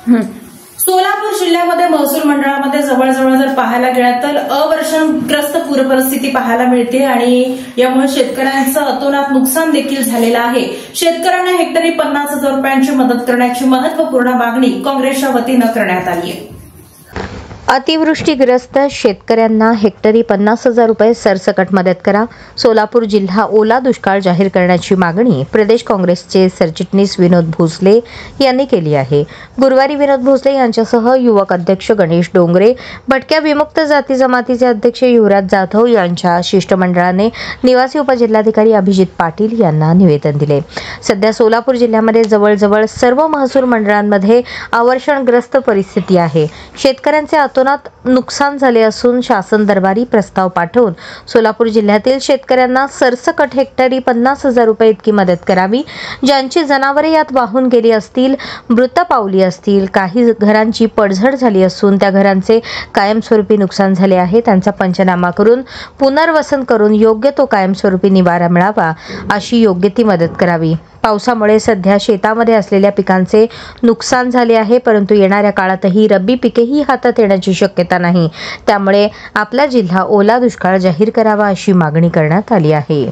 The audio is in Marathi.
सोलापूर जिल्ह्यामध्ये महसूल मंडळामध्ये जवळजवळ जर पाहायला गेलं तर अवर्षणग्रस्त पूरपरिस्थिती पाहायला मिळते आणि यामुळे शेतकऱ्यांचं अतोनात नुकसान देखील झालेलं आहे। शेतकऱ्यांना हेक्टरी 50,000 रुपयांची मदत करण्याची महत्वपूर्ण मागणी काँग्रेसच्या वतीनं करण्यात आली आहे। अतिवृष्टीग्रस्त शेतकऱ्यांना हेक्टरी 50,000 रुपये सरसकट मदत करा। सोलापूर जिल्हा ओला दुष्काळ जाहीर करण्याची मागणी प्रदेश काँग्रेसचे सरचिटणीस विनोद भोसले यांनी केली आहे। गुरुवारी विनोद भोसले यांच्यासह युवक अध्यक्ष गणेश डोंगरे, भटक्या विमुक्त जाती जमातीचे अध्यक्ष युवराज जाधव यांच्या शिष्टमंडळाने निवासी उपजिल्हाधिकारी अभिजित पाटील यांना निवेदन दिले। सध्या सोलापूर जिल्ह्यामध्ये जवळजवळ सर्व महसूल मंडळांमध्ये अवर्षणग्रस्त परिस्थिती आहे। शेतकऱ्यांचे अतोनात नुकसान झाले असून शासन दरबारी प्रस्ताव पाठवून सोलापूर जिल्ह्यातील शेतकऱ्यांना सरसकट हेक्टरी 50,000 रुपये इतकी मदत करावी। ज्यांची जनावरे यात वाहून गेली असतील, मृत पावली असतील, काही घरांची पडझड झाली असून त्या घरांचे कायमस्वरूपी नुकसान झाले आहे, त्यांचा पंचनामा करून पुनर्वसन करून योग्य तो कायमस्वरूपी निवारा मिळावा अशी योग्य ती मदत करावी। पावसामुळे सध्या शेतामध्ये असलेल्या पिकांचे नुकसान झाले आहे, परंतु येणाऱ्या काळातही रब्बी पिकेही हातात येण्याची शक्यता नाही। त्यामुळे आपला जिल्हा ओला दुष्काळ जाहीर करावा अशी मागणी करण्यात आली आहे।